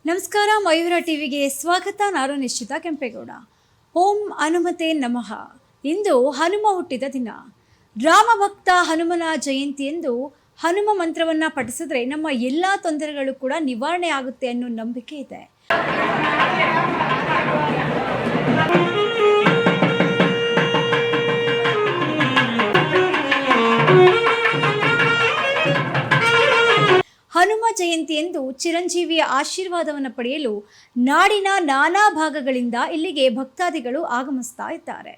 ನಮಸ್ಕಾರ, ಮಯೂರ ಟಿವಿಗೆ ಸ್ವಾಗತ. ನಾನು ನಿಶ್ಚಿತ ಕೆಂಪೇಗೌಡ. ಓಂ ಹನುಮತೆ ನಮಃ. ಇಂದು ಹನುಮ ಹುಟ್ಟಿದ ದಿನ. ರಾಮ ಭಕ್ತ ಹನುಮನ ಜಯಂತಿ ಎಂದು ಹನುಮ ಮಂತ್ರವನ್ನು ಪಠಿಸಿದ್ರೆ ನಮ್ಮ ಎಲ್ಲ ತೊಂದರೆಗಳು ಕೂಡ ನಿವಾರಣೆ ಆಗುತ್ತೆ ಅನ್ನೋ ನಂಬಿಕೆ ಇದೆ. ಹನುಮ ಜಯಂತಿಯಂದು ಚಿರಂಜೀವಿಯ ಆಶೀರ್ವಾದವನ್ನು ಪಡೆಯಲು ನಾಡಿನ ನಾನಾ ಭಾಗಗಳಿಂದ ಇಲ್ಲಿಗೆ ಭಕ್ತಾದಿಗಳು ಆಗಮಿಸ್ತಾ ಇದ್ದಾರೆ.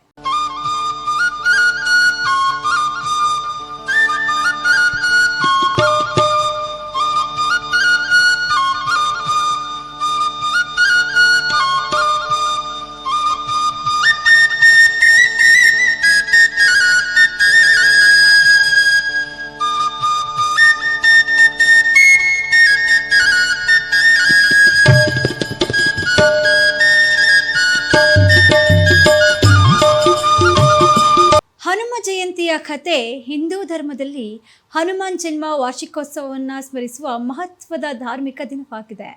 ಹನುಮ ಜಯಂತಿಯ ಕತೆ ಹಿಂದೂ ಧರ್ಮದಲ್ಲಿ ಹನುಮಾನ್ ಜನ್ಮ ವಾರ್ಷಿಕೋತ್ಸವವನ್ನು ಸ್ಮರಿಸುವ ಮಹತ್ವದ ಧಾರ್ಮಿಕ ದಿನವಾಗಿದೆ.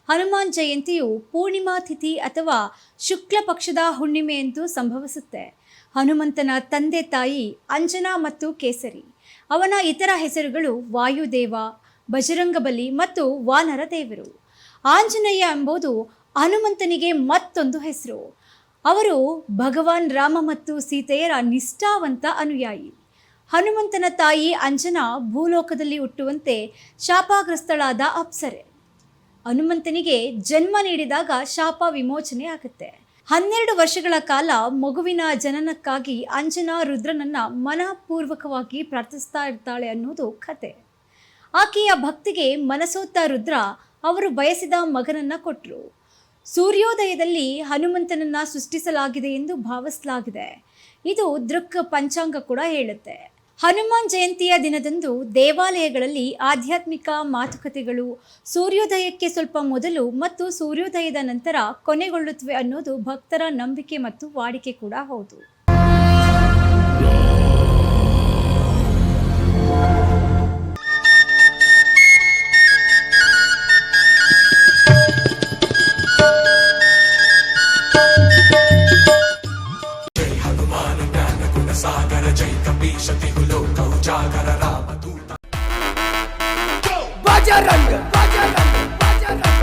ಹನುಮಾನ್ ಜಯಂತಿಯು ಪೂರ್ಣಿಮಾ ತಿಥಿ ಅಥವಾ ಶುಕ್ಲ ಪಕ್ಷದ ಹುಣ್ಣಿಮೆಯಂದು ಸಂಭವಿಸುತ್ತೆ. ಹನುಮಂತನ ತಂದೆ ತಾಯಿ ಅಂಜನಾ ಮತ್ತು ಕೇಸರಿ. ಅವನ ಇತರ ಹೆಸರುಗಳು ವಾಯುದೇವ, ಬಜರಂಗಬಲಿ ಮತ್ತು ವಾನರ ದೇವರು. ಆಂಜನೇಯ ಎಂಬುದು ಹನುಮಂತನಿಗೆ ಮತ್ತೊಂದು ಹೆಸರು. ಅವರು ಭಗವಾನ್ ರಾಮ ಮತ್ತು ಸೀತೆಯರ ನಿಷ್ಠಾವಂತ ಅನುಯಾಯಿ. ಹನುಮಂತನ ತಾಯಿ ಅಂಜನಾ ಭೂಲೋಕದಲ್ಲಿ ಹುಟ್ಟುವಂತೆ ಶಾಪಗ್ರಸ್ತಳಾದ ಅಪ್ಸರೆ. ಹನುಮಂತನಿಗೆ ಜನ್ಮ ನೀಡಿದಾಗ ಶಾಪ ವಿಮೋಚನೆ ಆಗುತ್ತೆ. 12 ವರ್ಷಗಳ ಕಾಲ ಮಗುವಿನ ಜನನಕ್ಕಾಗಿ ಅಂಜನಾ ರುದ್ರನನ್ನ ಮನಪೂರ್ವಕವಾಗಿ ಪ್ರಾರ್ಥಿಸ್ತಾ ಇರ್ತಾಳೆ ಅನ್ನೋದು ಕತೆ. ಆಕೆಯ ಭಕ್ತಿಗೆ ಮನಸೋತ ರುದ್ರ ಅವರು ಬಯಸಿದ ಮಗನನ್ನ ಕೊಟ್ಟರು. ಸೂರ್ಯೋದಯದಲ್ಲಿ ಹನುಮಂತನನ್ನ ಸೃಷ್ಟಿಸಲಾಗಿದೆ ಎಂದು ಭಾವಿಸಲಾಗಿದೆ. ಇದು ದೃಕ್ ಪಂಚಾಂಗ ಕೂಡ ಹೇಳುತ್ತೆ. ಹನುಮಾನ್ ಜಯಂತಿಯ ದಿನದಂದು ದೇವಾಲಯಗಳಲ್ಲಿ ಆಧ್ಯಾತ್ಮಿಕ ಮಾತುಕತೆಗಳು ಸೂರ್ಯೋದಯಕ್ಕೆ ಸ್ವಲ್ಪ ಮೊದಲು ಮತ್ತು ಸೂರ್ಯೋದಯದ ನಂತರ ಕೊನೆಗೊಳ್ಳುತ್ತವೆ ಅನ್ನೋದು ಭಕ್ತರ ನಂಬಿಕೆ ಮತ್ತು ವಾಡಿಕೆ ಕೂಡ ಹೌದು. सागर जय कपीशति हुलो कौजागर रामदूत बजरंग बजरंग बजरंग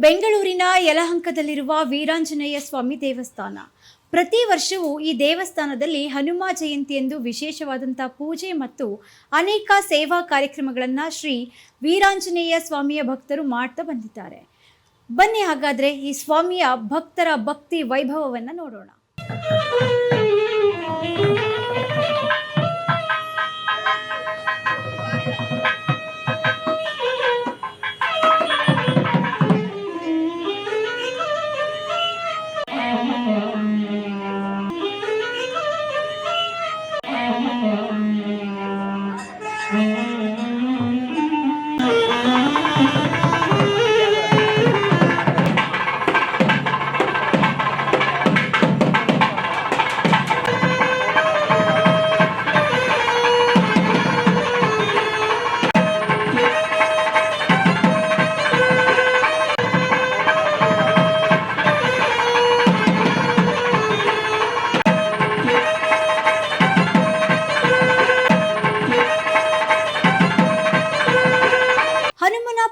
ಬೆಂಗಳೂರಿನ ಯಲಹಂಕದಲ್ಲಿರುವ ವೀರಾಂಜನೇಯ ಸ್ವಾಮಿ ದೇವಸ್ಥಾನ. ಪ್ರತಿ ವರ್ಷವೂ ಈ ದೇವಸ್ಥಾನದಲ್ಲಿ ಹನುಮ ಜಯಂತಿಯಂದು ವಿಶೇಷವಾದಂಥ ಪೂಜೆ ಮತ್ತು ಅನೇಕ ಸೇವಾ ಕಾರ್ಯಕ್ರಮಗಳನ್ನು ಶ್ರೀ ವೀರಾಂಜನೇಯ ಸ್ವಾಮಿಯ ಭಕ್ತರು ಮಾಡ್ತಾ ಬಂದಿದ್ದಾರೆ. ಬನ್ನಿ ಹಾಗಾದರೆ ಈ ಸ್ವಾಮಿಯ ಭಕ್ತರ ಭಕ್ತಿ ವೈಭವವನ್ನು ನೋಡೋಣ.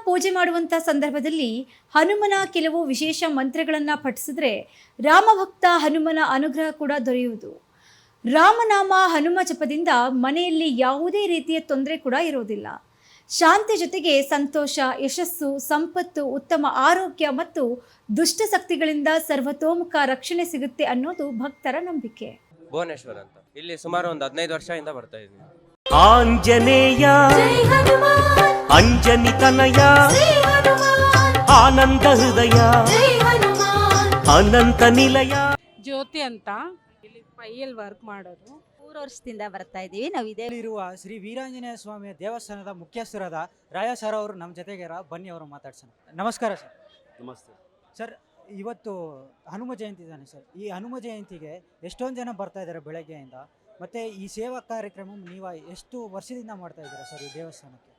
ಪೂಜೆ ಮಾಡುವಂಥ ಸಂದರ್ಭದಲ್ಲಿ ಹನುಮನ ಕೆಲವು ವಿಶೇಷ ಮಂತ್ರಗಳನ್ನು ಪಠಿಸಿದ್ರೆ ರಾಮಭಕ್ತ ಹನುಮನ ಅನುಗ್ರಹ ಕೂಡ ದೊರೆಯುವುದು. ರಾಮನಾಮ ಹನುಮ ಜಪದಿಂದ ಮನೆಯಲ್ಲಿ ಯಾವುದೇ ರೀತಿಯ ತೊಂದರೆ ಕೂಡ ಇರೋದಿಲ್ಲ. ಶಾಂತಿ ಜೊತೆಗೆ ಸಂತೋಷ, ಯಶಸ್ಸು, ಸಂಪತ್ತು, ಉತ್ತಮ ಆರೋಗ್ಯ ಮತ್ತು ದುಷ್ಟ ಶಕ್ತಿಗಳಿಂದ ಸರ್ವತೋಮುಖ ರಕ್ಷಣೆ ಸಿಗುತ್ತೆ ಅನ್ನೋದು ಭಕ್ತರ ನಂಬಿಕೆ. ಭುವನೇಶ್ವರ ಅಂತ ಇಲ್ಲಿ ಸುಮಾರು ಒಂದು 15 ವರ್ಷದಿಂದ ಬರ್ತಾ ಇದ್ದೀನಿ. ಆಂಜನೇಯ ಅಂಜನಿ ತನಯ ಆನಂದ ಹೃದಯ ಅನಂತ ನಿಲಯ. ಜ್ಯೋತಿ ಅಂತ ಇಲ್ಲಿ ಪೈಯಲ್ಲಿ ವರ್ಕ್ ಮಾಡೋದು. 3 ವರ್ಷದಿಂದ ಬರ್ತಾ ಇದ್ದೀವಿ ನಾವು. ಇರುವ ಶ್ರೀ ವೀರಾಂಜನೇಯ ಸ್ವಾಮಿಯ ದೇವಸ್ಥಾನದ ಮುಖ್ಯಸ್ಥರಾದ ರಾಯ ಸರ್ ಅವರು ನಮ್ಮ ಜೊತೆಗೆ ಬನ್ನಿ ಅವರು ಮಾತಾಡ್ಸೋಣ. ನಮಸ್ಕಾರ ಸರ್. ನಮಸ್ತೆ ಸರ್, ಇವತ್ತು ಹನುಮ ಜಯಂತಿ ಇದ್ದಾನೆ ಸರ್. ಈ ಹನುಮ ಜಯಂತಿಗೆ ಎಷ್ಟೊಂದು ಜನ ಬರ್ತಾ ಇದ್ದಾರೆ ಬೆಳಗ್ಗೆಯಿಂದ. ಮತ್ತು ಈ ಸೇವಾ ಕಾರ್ಯಕ್ರಮ ನೀವು ಎಷ್ಟು ವರ್ಷದಿಂದ ಮಾಡ್ತಾ ಇದ್ದೀರಾ ಸರ್ ಈ ದೇವಸ್ಥಾನಕ್ಕೆ?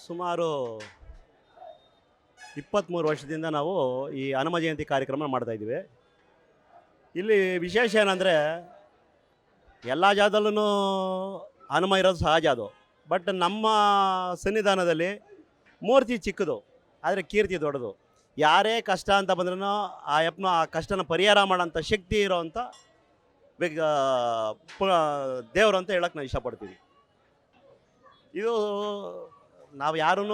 ಸುಮಾರು 23 ವರ್ಷದಿಂದ ನಾವು ಈ ಹನುಮ ಜಯಂತಿ ಕಾರ್ಯಕ್ರಮ ಮಾಡ್ತಾಯಿದ್ದೀವಿ. ಇಲ್ಲಿ ವಿಶೇಷ ಏನಂದರೆ ಎಲ್ಲ ಜಾಗದಲ್ಲೂ ಹನುಮ ಇರೋದು ಸಹಜ ಅದು. ಬಟ್ ನಮ್ಮ ಸನ್ನಿಧಾನದಲ್ಲಿ ಮೂರ್ತಿ ಚಿಕ್ಕದು ಆದರೆ ಕೀರ್ತಿ ದೊಡ್ಡದು. ಯಾರೇ ಕಷ್ಟ ಅಂತ ಬಂದ್ರೂ ಆ ಯಪ್ಪನ ಆ ಕಷ್ಟನ ಪರಿಹಾರ ಮಾಡೋಂಥ ಶಕ್ತಿ ಇರೋವಂಥ ದೇವರು ಅಂತ ಹೇಳಕ್ಕೆ ನಾವು ಇಷ್ಟಪಡ್ತೀವಿ. ಇದು ನಾವು ಯಾರೂ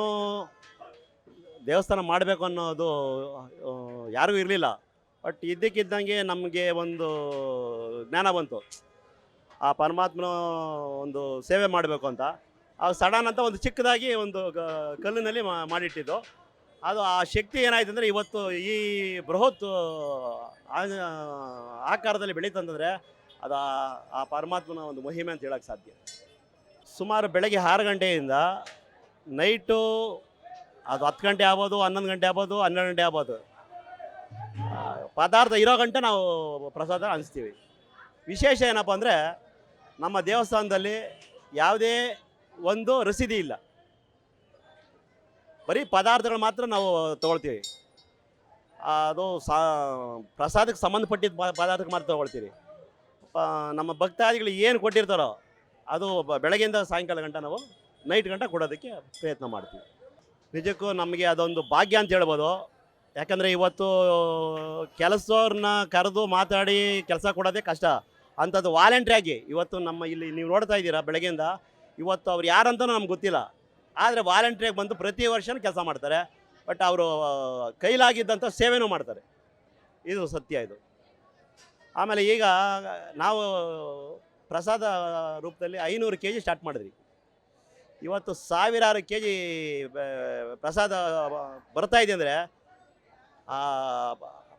ದೇವಸ್ಥಾನ ಮಾಡಬೇಕು ಅನ್ನೋದು ಯಾರಿಗೂ ಇರಲಿಲ್ಲ. ಬಟ್ ಇದ್ದಕ್ಕಿದ್ದಂಗೆ ನಮಗೆ ಒಂದು ಜ್ಞಾನ ಬಂತು, ಆ ಪರಮಾತ್ಮನ ಒಂದು ಸೇವೆ ಮಾಡಬೇಕು ಅಂತ. ಆ ಸಡನ್ ಅಂತ ಒಂದು ಚಿಕ್ಕದಾಗಿ ಒಂದು ಕಲ್ಲಿನಲ್ಲಿ ಮಾಡಿಟ್ಟಿದ್ದು. ಅದು ಆ ಶಕ್ತಿ ಏನಾಯ್ತು ಅಂದರೆ ಇವತ್ತು ಈ ಬೃಹತ್ ಆಕಾರದಲ್ಲಿ ಬೆಳೀತಂತಂದರೆ ಅದು ಆ ಪರಮಾತ್ಮನ ಒಂದು ಮಹಿಮೆ ಅಂತ ಹೇಳೋಕ್ಕೆ ಸಾಧ್ಯ. ಸುಮಾರು ಬೆಳಗ್ಗೆ 6 ಗಂಟೆಯಿಂದ ನೈಟು ಅದು 10 ಗಂಟೆ ಆಗ್ಬೋದು, 11 ಗಂಟೆ ಆಗ್ಬೋದು, 12 ಗಂಟೆ ಆಗ್ಬೋದು, ಪದಾರ್ಥ ಇರೋ ಗಂಟೆ ನಾವು ಪ್ರಸಾದ ಹಂಚ್ತೀವಿ. ವಿಶೇಷ ಏನಪ್ಪ ಅಂದರೆ ನಮ್ಮ ದೇವಸ್ಥಾನದಲ್ಲಿ ಯಾವುದೇ ಒಂದು ರಸೀದಿ ಇಲ್ಲ, ಬರೀ ಪದಾರ್ಥಗಳು ಮಾತ್ರ ನಾವು ತೊಗೊಳ್ತೀವಿ. ಅದು ಪ್ರಸಾದಕ್ಕೆ ಸಂಬಂಧಪಟ್ಟಿದ್ದ ಪದಾರ್ಥಕ್ಕೆ ಮಾತ್ರ ತೊಗೊಳ್ತೀವಿ. ನಮ್ಮ ಭಕ್ತಾದಿಗಳು ಏನು ಕೊಟ್ಟಿರ್ತಾರೋ ಅದು ಬೆಳಗ್ಗೆಯಿಂದ ಸಾಯಂಕಾಲ ಗಂಟೆ ನಾವು ನೈಟ್ ಗಂಟೆ ಕೊಡೋದಕ್ಕೆ ಪ್ರಯತ್ನ ಮಾಡ್ತೀವಿ. ನಿಜಕ್ಕೂ ನಮಗೆ ಅದೊಂದು ಭಾಗ್ಯ ಅಂತ ಹೇಳ್ಬೋದು. ಯಾಕಂದರೆ ಇವತ್ತು ಕೆಲಸವ್ರನ್ನ ಕರೆದು ಮಾತಾಡಿ ಕೆಲಸ ಕೊಡೋದೇ ಕಷ್ಟ. ಅಂಥದ್ದು ವಾಲಂಟ್ರಿಯಾಗಿ ಇವತ್ತು ನಮ್ಮ ಇಲ್ಲಿ ನೀವು ನೋಡ್ತಾ ಇದ್ದೀರಾ ಬೆಳಗ್ಗೆಯಿಂದ, ಇವತ್ತು ಅವ್ರು ಯಾರಂತನೂ ನಮ್ಗೆ ಗೊತ್ತಿಲ್ಲ. ಆದರೆ ವಾಲಂಟ್ರಿಯಾಗಿ ಬಂದು ಪ್ರತಿ ವರ್ಷವೂ ಕೆಲಸ ಮಾಡ್ತಾರೆ. ಬಟ್ ಅವರು ಕೈಲಾಗಿದ್ದಂಥ ಸೇವೆನೂ ಮಾಡ್ತಾರೆ. ಇದು ಸತ್ಯ ಇದು. ಆಮೇಲೆ ಈಗ ನಾವು ಪ್ರಸಾದ ರೂಪದಲ್ಲಿ 500 kg ಸ್ಟಾರ್ಟ್ ಮಾಡಿದ್ವಿ. ಇವತ್ತು ಸಾವಿರಾರು kg ಪ್ರಸಾದ ಬರ್ತಾ ಇದೆ ಅಂದರೆ ಆ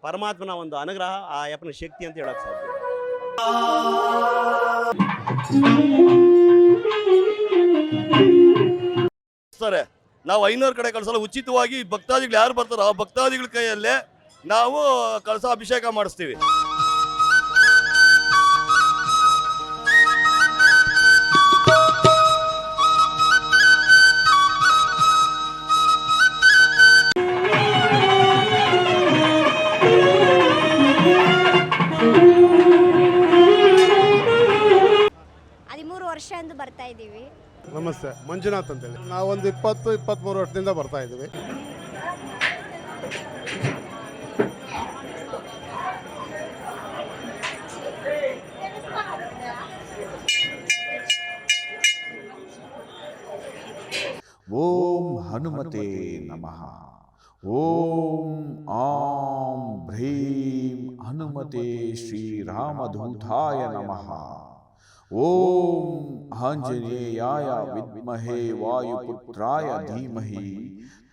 ಪರಮಾತ್ಮನ ಒಂದು ಅನುಗ್ರಹ, ಆ ಯಪ್ಪನ ಶಕ್ತಿ ಅಂತ ಹೇಳೋಕ್ಕೆ ಸಾಧ್ಯ. ಸರ್, ನಾವು 500 ಕಡೆ ಕಳಿಸಲ್ಲ, ಉಚಿತವಾಗಿ ಭಕ್ತಾದಿಗಳು ಯಾರು ಬರ್ತಾರೋ ಆ ಭಕ್ತಾದಿಗಳ ಕೈಯಲ್ಲೇ ನಾವು ಕಳಸ ಅಭಿಷೇಕ ಮಾಡಿಸ್ತೀವಿ. ವರ್ಷದಿಂದ ಬರ್ತಾ ಇದ್ದೀವಿ. ನಮಸ್ತೆ, ಮಂಜುನಾಥ್ ಅಂತೇಳಿ. ನಾವೊಂದು 20-23 ವರ್ಷದಿಂದ ಬರ್ತಾ ಇದ್ದೀವಿ. ಓಂ ಹನುಮತೆ ನಮಃ. ಓಂ ಆಂ ಭ್ರೀಂ ಹನುಮತೆ ಶ್ರೀರಾಮಧೂತಾಯ ನಮಃ. ಓಂ ಆಂಜನೇಯಾಯ ವಿದ್ಮಹೇ ವಾಯುಪುತ್ರಾಯ ಧೀಮಹಿ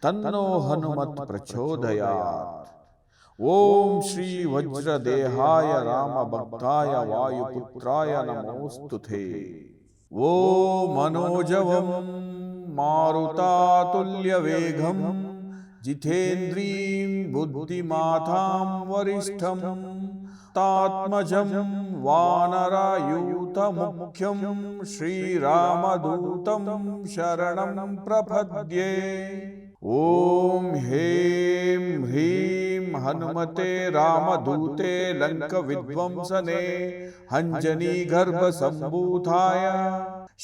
ತನ್ನೋ ಹನುಮತ್ ಪ್ರಚೋದಯಾತ್. ಓಂ ಶ್ರೀ ವಜ್ರದೇಹಾಯ ರಾಮಭಕ್ತಾಯ ವಾಯುಪುತ್ರಾಯ ನಮೋಸ್ತುತೆ. ಓಂ ಮನೋಜವಂ ಮಾರುತಾತುಲ್ಯವೇಗಂ ಜಿತೇಂದ್ರೀಂ ಬುದ್ಧಿಮಾತಾಂ ವರಿಷ್ಠಂ ತಾತ್ಮಜಂ ವಾನರಾಯೂತಮುಖ್ಯಂ ಶ್ರೀರಾಮದೂತಂ ಶರಣಂ ಪ್ರಪದ್ಯೆ. ಓಂ ಹೇಂ ಹ್ರೀಂ ಹನುಮತೆ ರಾಮದೂತೆ ಲಂಕ ವಿಧ್ವಂಸನೆ ಅಂಜನಿ ಗರ್ಭ ಸಂಭೂತಾಯ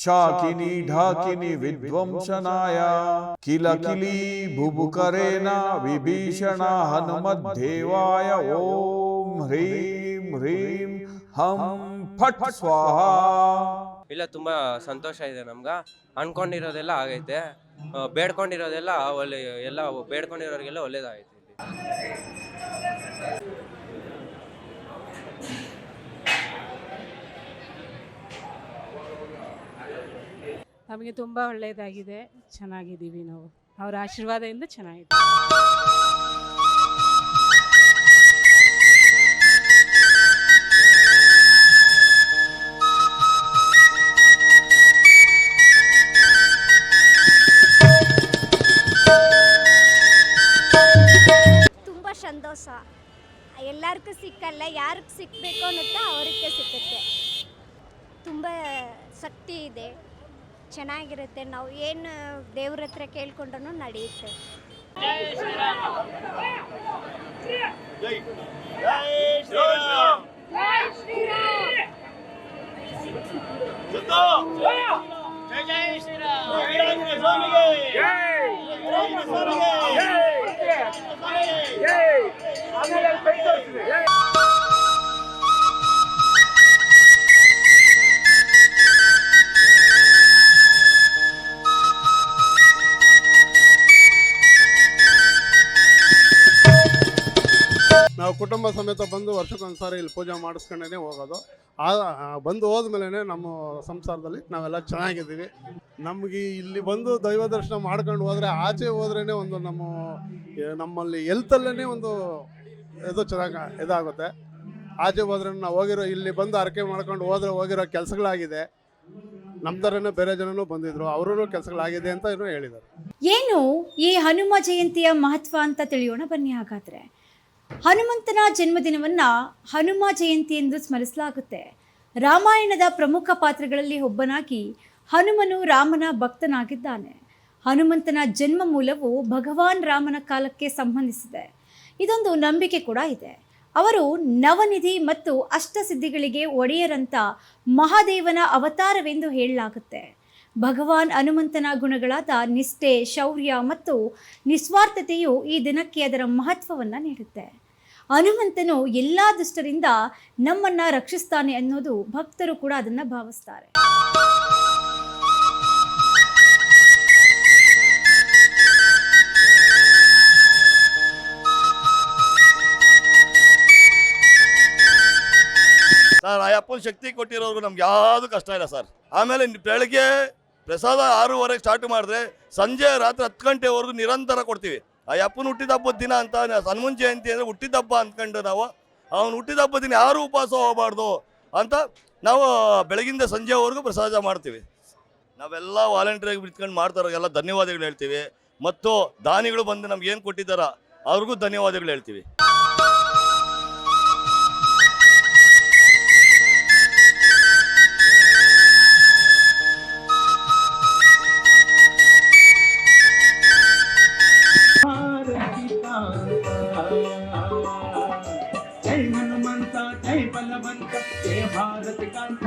ಶಾಕಿನಿ ಢಾಕಿನಿ ವಿಧ್ವಂಸನಾಯ ಕಿಲ ಕಿಲಿ ಭುಭುಕರೇನ ವಿಭೀಷಣ ಹನುಮದ್ದೇವಾಯ. ಓಂ ಹ್ರೀಂ ಹ್ರೀಂ ಹಂ ಫಟ್ ಸ್ವಾಹ. ಇಲ್ಲ, ತುಂಬ ಸಂತೋಷ ಇದೆ ನಮ್ಗೆ. ಅನ್ಕೊಂಡಿರೋದೆಲ್ಲ ಆಗೈತೆ, ಬೇಡ್ಕೊಂಡಿರೋದೆಲ್ಲ ಒಳ್ಳೆ, ಎಲ್ಲ ಬೇಡ್ಕೊಂಡಿರೋರಿಗೆಲ್ಲ ಒಳ್ಳೇದಾಗೈತೆ. ನಮಗೆ ತುಂಬ ಒಳ್ಳೆಯದಾಗಿದೆ, ಚೆನ್ನಾಗಿದ್ದೀವಿ ನಾವು. ಅವರ ಆಶೀರ್ವಾದದಿಂದ ಚೆನ್ನಾಗಿದೆ. ಎಲ್ಲರಿಗೂ ಸಿಕ್ಕಲ್ಲ, ಯಾರಿಗೆ ಸಿಕ್ಕಬೇಕು ಅನ್ನುತ್ತೋ ಅವ್ರಿಗೆ ಸಿಕ್ಕುತ್ತೆ. ತುಂಬ ಶಕ್ತಿ ಇದೆ, ಚೆನ್ನಾಗಿರುತ್ತೆ. ನಾವು ಏನು ದೇವ್ರ ಹತ್ರ ಕೇಳ್ಕೊಂಡ್ರೂ ನಡೆಯುತ್ತೆ. ನಾವು ಕುಟುಂಬ ಸಮೇತ ಬಂದು ವರ್ಷಕ್ಕೊಂದ್ಸಾರಿ ಇಲ್ಲಿ ಪೂಜೆ ಮಾಡಿಸ್ಕೊಂಡೇ ಹೋಗೋದು. ಬಂದು ಹೋದ್ಮೇಲೆ ನಮ್ಮ ಸಂಸಾರದಲ್ಲಿ ನಾವೆಲ್ಲ ಚೆನ್ನಾಗಿದ್ದೀವಿ. ನಮಗೆ ಇಲ್ಲಿ ಬಂದು ದೈವ ದರ್ಶನ ಮಾಡ್ಕೊಂಡು ಹೋದರೆ ಆಚೆ ಹೋದ್ರೇ ಒಂದು ನಮ್ಮಲ್ಲಿ ಹೆಲ್ತಲ್ಲೇ ಒಂದು ಇದು ಚೆನ್ನಾಗಿ ಇದಾಗುತ್ತೆ. ಆಚೆ ಹೋದ್ರೆ ನಾವು ಇಲ್ಲಿ ಬಂದು ಅರಕೆ ಮಾಡ್ಕೊಂಡು ಹೋಗಿರೋ ಕೆಲಸಗಳಾಗಿದೆ. ನಮ್ಮ ಥರನೇ ಬೇರೆ ಜನನೂ ಬಂದಿದ್ರು, ಅವರೂ ಕೆಲಸಗಳಾಗಿದೆ ಅಂತ ಹೇಳಿದ್ದಾರೆ. ಏನು ಈ ಹನುಮ ಜಯಂತಿಯ ಮಹತ್ವ ಅಂತ ತಿಳಿಯೋಣ ಬನ್ನಿ. ಹಾಗಾದರೆ ಹನುಮಂತನ ಜನ್ಮದಿನವನ್ನು ಹನುಮ ಜಯಂತಿ ಎಂದು ಸ್ಮರಿಸಲಾಗುತ್ತೆ. ರಾಮಾಯಣದ ಪ್ರಮುಖ ಪಾತ್ರಗಳಲ್ಲಿ ಒಬ್ಬನಾಗಿ ಹನುಮನು ರಾಮನ ಭಕ್ತನಾಗಿದ್ದಾನೆ. ಹನುಮಂತನ ಜನ್ಮ ಮೂಲವು ಭಗವಾನ್ ರಾಮನ ಕಾಲಕ್ಕೆ ಸಂಬಂಧಿಸಿದೆ. ಇದೊಂದು ನಂಬಿಕೆ ಕೂಡ ಇದೆ. ಅವರು ನವನಿಧಿ ಮತ್ತು ಅಷ್ಟಸಿದ್ಧಿಗಳಿಗೆ ಒಡೆಯರಂತ ಮಹಾದೇವನ ಅವತಾರವೆಂದು ಹೇಳಲಾಗುತ್ತೆ. ಭಗವಾನ್ ಹನುಮಂತನ ಗುಣಗಳಾದ ನಿಷ್ಠೆ, ಶೌರ್ಯ ಮತ್ತು ನಿಸ್ವಾರ್ಥತೆಯು ಈ ದಿನಕ್ಕೆ ಅದರ ಮಹತ್ವವನ್ನು ನೀಡುತ್ತೆ. ಹನುಮಂತನು ಎಲ್ಲ ದುಷ್ಟರಿಂದ ನಮ್ಮನ್ನು ರಕ್ಷಿಸ್ತಾನೆ ಅನ್ನೋದು ಭಕ್ತರು ಕೂಡ ಅದನ್ನು ಭಾವಿಸ್ತಾರೆ. ಸರ್, ಅಯ್ಯಪ್ಪನ ಶಕ್ತಿ ಕೊಟ್ಟಿರೋರು ನಮ್ಗೆ ಯಾವುದು ಕಷ್ಟ ಇಲ್ಲ ಸರ್. ಆಮೇಲೆ ಬೆಳಗ್ಗೆ ಪ್ರಸಾದ 6:30 ಸ್ಟಾರ್ಟ್ ಮಾಡಿದ್ರೆ ಸಂಜೆ ರಾತ್ರಿ 10 ಗಂಟೆವರೆಗೂ ನಿರಂತರ ಕೊಡ್ತೀವಿ. ಅಯ್ಯಪ್ಪನ ಹುಟ್ಟಿದ ಹಬ್ಬದ ದಿನ ಅಂತ ಹನುಮನ್ ಜಯಂತಿ ಅಂದರೆ ಹುಟ್ಟಿದ ಹಬ್ಬ ಅಂದ್ಕೊಂಡು ನಾವು ಅವನು ಹುಟ್ಟಿದ ಹಬ್ಬದ ದಿನ ಯಾರೂ ಉಪವಾಸ ಹೋಗಬಾರ್ದು ಅಂತ ನಾವು ಬೆಳಗಿಂದ ಸಂಜೆವರೆಗೂ ಪ್ರಸಾದ ಮಾಡ್ತೀವಿ. ನಾವೆಲ್ಲ ವಾಲಂಟಿಯರ್ಗೆ ಬಿಟ್ಕೊಂಡು ಮಾಡ್ತಾರೋಗೆಲ್ಲ ಧನ್ಯವಾದಗಳು ಹೇಳ್ತೀವಿ. ಮತ್ತು ದಾನಿಗಳು ಬಂದು ನಮ್ಗೆ ಏನು ಕೊಟ್ಟಿದ್ದಾರ ಅವ್ರಿಗೂ ಧನ್ಯವಾದಗಳು ಹೇಳ್ತೀವಿ. ಜೈ ಹನುಮಂತ, ಜೈ ಬಲವಂತ, ಜಯ ಭಾರತ ಕಾಂತ,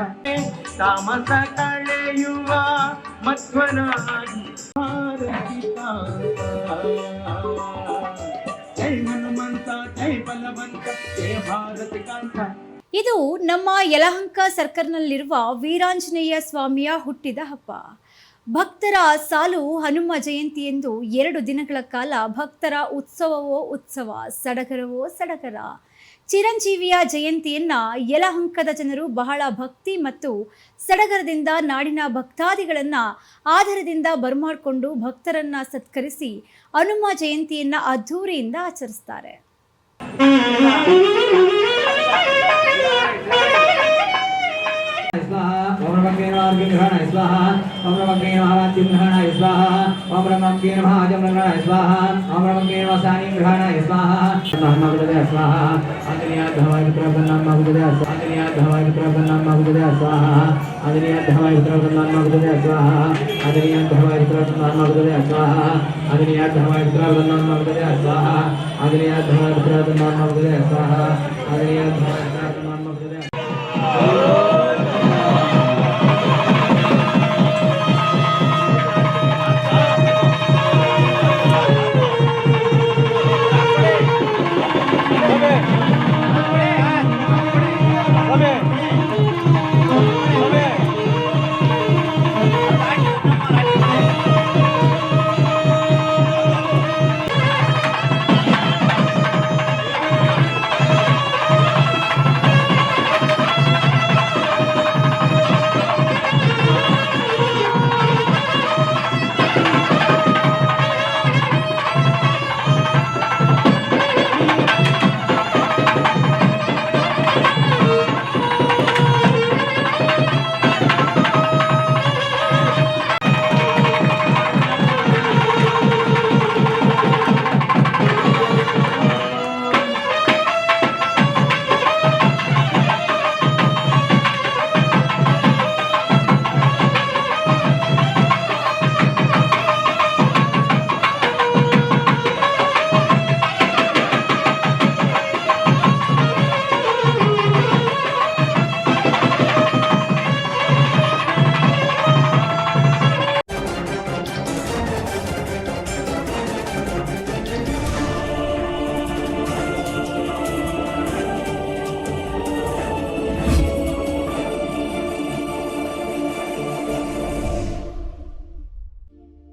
ತಾಮಸ ಕಳೆಯುವ ಮಧ್ವನಾಗಿ ಭಾರತಿ ಕಾಂತ. ಜೈ ಹನುಮಂತ, ಜೈ ಬಲವಂತ, ಜಯ ಭಾರತ ಕಾಂತ. ಇದು ನಮ್ಮ ಯಲಹಂಕ ಸರ್ಕಲ್ನಲ್ಲಿರುವ ವೀರಾಂಜನೇಯ ಸ್ವಾಮಿಯ ಹುಟ್ಟಿದ ಹಬ್ಬ. ಭಕ್ತರ ಸಾಲು ಹನುಮ ಜಯಂತಿ ಎಂದು 2 ದಿನಗಳ ಕಾಲ ಭಕ್ತರ ಉತ್ಸವವೋ ಉತ್ಸವ, ಸಡಗರವೋ ಸಡಗರ. ಚಿರಂಜೀವಿಯ ಜಯಂತಿಯನ್ನ ಯಲಹಂಕದ ಜನರು ಬಹಳ ಭಕ್ತಿ ಮತ್ತು ಸಡಗರದಿಂದ ನಾಡಿನ ಭಕ್ತಾದಿಗಳನ್ನ ಆಧಾರದಿಂದ ಬರಮಾಡಿಕೊಂಡು ಭಕ್ತರನ್ನ ಸತ್ಕರಿಸಿ ಹನುಮ ಜಯಂತಿಯನ್ನ ಅದ್ಧೂರಿಯಿಂದ ಆಚರಿಸ್ತಾರೆ.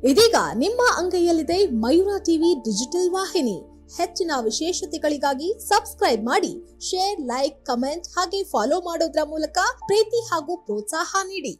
ಇದೀಗ ನಿಮ್ಮ ಅಂಗೈಯಲ್ಲಿದೆ ಮಯೂರ ಟಿವಿ ಡಿಜಿಟಲ್ ವಾಹಿನಿ. ಹೆಚ್ಚಿನ ವಿಶೇಷತೆಗಳಿಗಾಗಿ ಸಬ್ಸ್ಕ್ರೈಬ್ ಮಾಡಿ, ಶೇರ್, ಲೈಕ್, ಕಮೆಂಟ್ ಹಾಗೆ ಫಾಲೋ ಮಾಡೋದ್ರ ಮೂಲಕ ಪ್ರೀತಿ ಹಾಗೂ ಪ್ರೋತ್ಸಾಹ ನೀಡಿ.